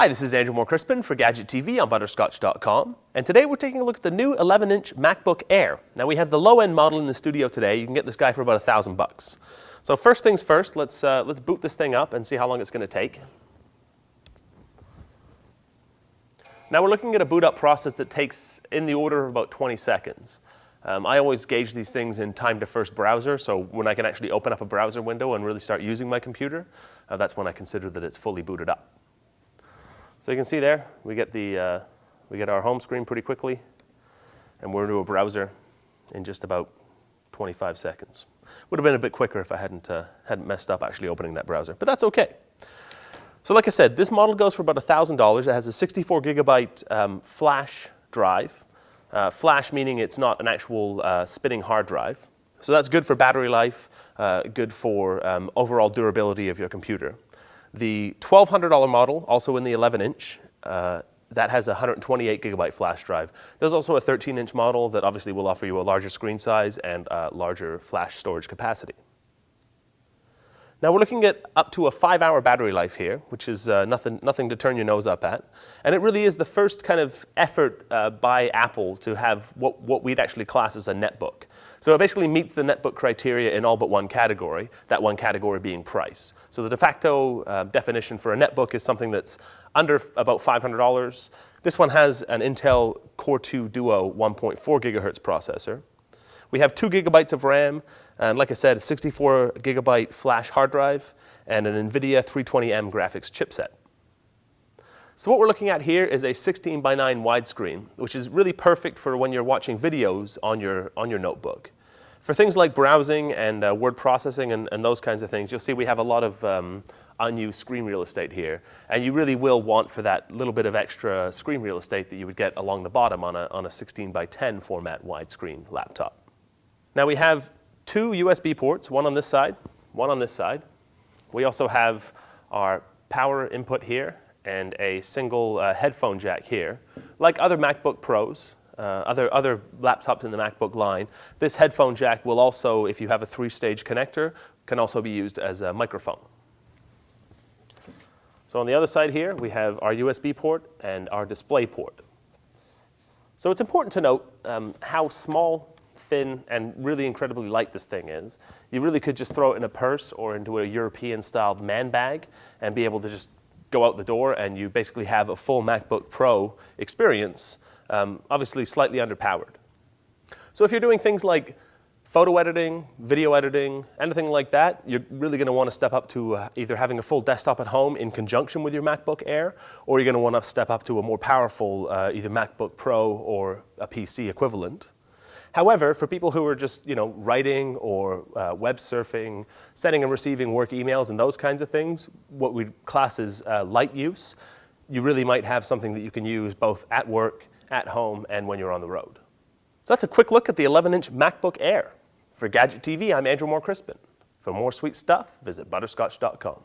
Hi, this is Andrew Moore-Crispin for Gadget TV on Butterscotch.com, and today we're taking a look at the new 11-inch MacBook Air. Now we have the low-end model in the studio today. You can get this guy for about $1,000. So first things first, let's boot this thing up and see how long it's going to take. Now we're looking at a boot up process that takes in the order of about 20 seconds. I always gauge these things in time to first browser, so when I can actually open up a browser window and really start using my computer, that's when I consider that it's fully booted up. So you can see there, we get our home screen pretty quickly, and we're into a browser in just about 25 seconds. Would have been a bit quicker if I hadn't messed up actually opening that browser, but that's okay. So like I said, this model goes for about $1,000. It has a 64 gigabyte flash drive. Flash meaning it's not an actual spinning hard drive. So that's good for battery life, good for overall durability of your computer. The $1,200 model, also in the 11-inch, that has a 128 gigabyte flash drive. There's also a 13-inch model that obviously will offer you a larger screen size and larger flash storage capacity. Now we're looking at up to a 5-hour battery life here, which is nothing to turn your nose up at. And it really is the first kind of effort by Apple to have what we'd actually class as a netbook. So it basically meets the netbook criteria in all but one category, that one category being price. So the de facto definition for a netbook is something that's under about $500. This one has an Intel Core 2 Duo 1.4 gigahertz processor. We have 2 gigabytes of RAM, and like I said, a 64 gigabyte flash hard drive, and an NVIDIA 320M graphics chipset. So what we're looking at here is a 16:9 widescreen, which is really perfect for when you're watching videos on your notebook. For things like browsing and word processing and those kinds of things, you'll see we have a lot of unused screen real estate here, and you really will want for that little bit of extra screen real estate that you would get along the bottom on a 16:10 format widescreen laptop. Now we have 2 USB ports, one on this side, one on this side. We also have our power input here and a single headphone jack here. Like other MacBook Pros, other laptops in the MacBook line, this headphone jack will also, if you have a 3-stage connector, can also be used as a microphone. So on the other side here, we have our USB port and our display port. So it's important to note how small, thin, and really incredibly light this thing is. You really could just throw it in a purse or into a European-styled man bag and be able to just go out the door, and you basically have a full MacBook Pro experience, obviously slightly underpowered. So if you're doing things like photo editing, video editing, anything like that, you're really going to want to step up to either having a full desktop at home in conjunction with your MacBook Air, or you're going to want to step up to a more powerful either MacBook Pro or a PC equivalent. However, for people who are just, writing or web surfing, sending and receiving work emails and those kinds of things, what we class as light use, you really might have something that you can use both at work, at home, and when you're on the road. So that's a quick look at the 11-inch MacBook Air. For Gadget TV, I'm Andrew Moore-Crispin. For more sweet stuff, visit Butterscotch.com.